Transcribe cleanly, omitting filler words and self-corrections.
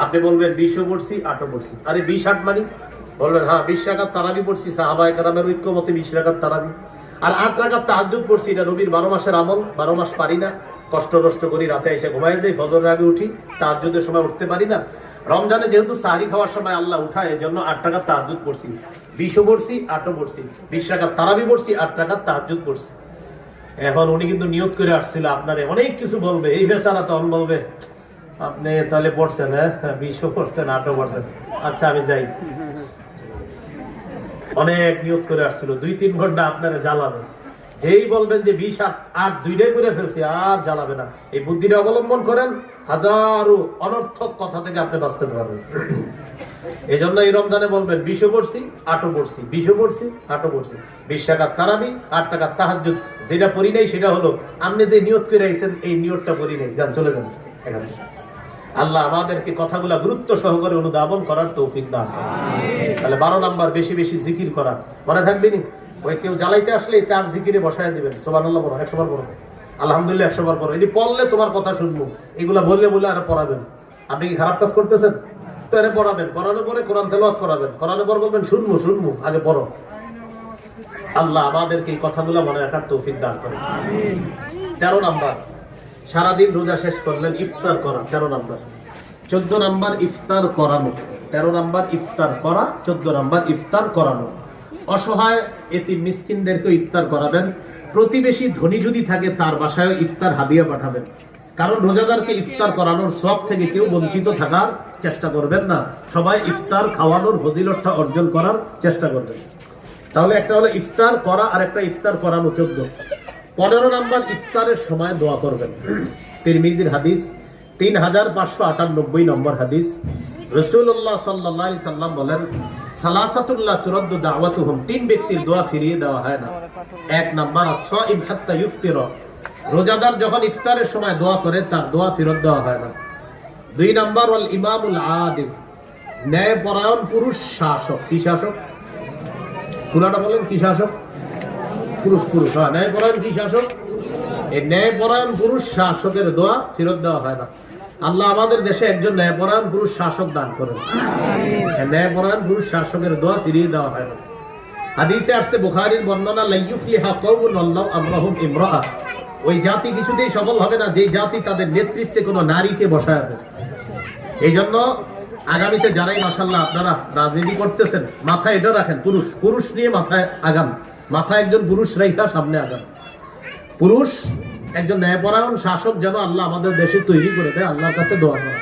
আপনি বলবেন 20ও পড়ছি 8ও পড়ছি। আরে 20 8 মানে বলবেন হ্যাঁ 20 রাকাত তারাবি পড়ছি, সাহাবায়ে কেরামের ঐক্যমতে 20 রাকাত তারাবি। আর 8 রাকাত তাহাজ্জুদ পড়ছি, এটা নবীর 12 মাসের আমল। 12 মাস পারি না, কষ্ট নষ্ট করি, রাতে এসে ঘুমায় যাই, ফজরের আগে উঠি, তাহাজ্জুদের সময় উঠতে পারি না। রমজানে যেহেতু সাহরি খাওয়ার সময় আল্লাহ উঠায়, এজন্য 8 রাকাত তাহাজ্জুদ পড়ছি, 20ও পড়ছি 8ও পড়ছি, 20 রাকাত তারাবি পড়ছি, 8 রাকাত তাহাজ্জুদ পড়ছি। এখন উনি কিন্তু নিয়ত করে আসছিল আপনারে অনেক কিছু বলবে, এই বেচারা তখন বলবে আপনি তাহলে পড়ছেন, হ্যাঁ 20ও পড়ছেন 8ও পড়ছেন, আচ্ছা আমি যাই। অনেক নিয়ত করে আসছিল, 2-3 ঘন্টা আপনারা জ্বালাবে। যেই বলবেন যে 20 8 দুইটাই করে ফেলছি, আর জ্বালাবে না। এই বুদ্ধিটা অবলম্বন করেন, হাজারো অনর্থক কথা থেকে আপনি বাঁচতে পারবেন। এই জন্য এই রমজানে বলবেন 20ও পড়ছি 8ও পড়ছি, 20ও পড়ছি 8ও পড়ছি, 20 রাকাত তারাবি, 8 রাকাত তাহাজ্জুদ। যেটা পড়ি নাই সেটা হলো আপনি যে নিয়ত করে আইছেন, এই নিয়তটা পড়ি নাই, যান চলে যান এখান থেকে। আল্লাহ আমাদেরকে কথাগুলা গুরুত্ব সহকারে অনুধাবন করার তৌফিক দান করেন। তাহলে 12 নাম্বার বেশি বেশি জিকির করা, মনে থাকবে নি? ওই কেউ জ্বালাইতে আসলে 4 জিকিরে বসায় দিবেন, সুবহানাল্লাহ বলো 100 বার পড়ো, আলহামদুলিল্লাহ 100 বার পড়ো। এটি পড়লে তোমার কথা শুনবো, এগুলা বললে বলে আর পড়াবেন। আপনি কি খারাপ কাজ করতেছেন? তো এর পড়াবেন, পড়ানোর পরে কোরআন তেলাওয়াত করাবেন, করানোর পর বলবেন শুনবো শুনবো, আগে পড়ো। আল্লাহ আমাদেরকে এই কথাগুলো মনে রাখার তৌফিক দান করেন। 13 নাম্বার সারাদিন রোজা শেষ করলেন, ইফতার করা 13 নাম্বার। 14 নাম্বার ইফতার করানো, 13 নাম্বার ইফতার করা, 14 নাম্বার ইফতার করানো। অসহায় এতিম মিসকিনদেরকে ইফতার করাবেন। প্রতিবেশী ধনী যদি থাকে তার বাসায় ইফতার হাদিয়া পাঠাবেন, কারণ রোজাদারকে ইফতার করানোর সব থেকে কেউ বঞ্চিত থাকার চেষ্টা করবেন না। সবাই ইফতার খাওয়ানোর ফজিলতটা অর্জন করার চেষ্টা করবেন। তাহলে একটা হলো ইফতার করা আর একটা ইফতার করানো 14। 15 নাম্বার ইফতারের সময় দোয়া করবেন। তিরমিজির হাদিস 3598 নম্বর হাদিস। রাসূলুল্লাহ সাল্লাল্লাহু আলাইহি সাল্লাম বলেন, সালাসাতুল্লাহ তুরাদ্দু দাওয়াতুহুম, 3 ব্যক্তির দোয়া ফিরিয়ে দেওয়া হয় না। 1 নাম্বার আস-সাইম হাত্তা ইফতিরা, রোজাদার যখন ইফতারের সময় দোয়া করে তার দোয়া ফেরত দেওয়া হয় না। 2 নাম্বার ওয়াল ইমামুল আদিল, ন্যায়পরায়ণ পুরুষ শাসক। কি শাসক? পুরাটা বলেন কি শাসক? পুরুষ পুরুষ, হ্যাঁ ন্যায়পরায়ণ কি শাসক? এই ন্যায়পরায়ণ পুরুষ শাসকের দোয়া ফেরত দেওয়া হয় না। আল্লাহ আমাদের দেশে একজন ন্যায়পরায়ণ পুরুষ শাসক দান করেন। ন্যায়পরায়ণ পুরুষ শাসকের দোয়া ফিরিয়ে দেওয়া হয় না। হাদিসে আসছে, বুখারীর বর্ণনা, লা ইউফলিহা কওমুন আল্লাহু আমরাহুম ইমরাআ, ওই জাতি কিছুতেই সফল হবে না যে জাতি তাদের নেতৃত্বে কোনো নারীকে বসায় দেয়। এই জন্য আগামীতে যারাই মাশাআল্লাহ আপনারা রাজনীতি করতেছেন, মাথায় এটা রাখেন, পুরুষ পুরুষ নিয়ে মাথায় আগান, মাথায় একজন পুরুষ রেখা সামনে আগান। পুরুষ একজন ন্যায়পরায়ণ শাসক যেন আল্লাহ আমাদের দেশে তৈরি করে দেয়, আল্লাহর কাছে দোয়া করা।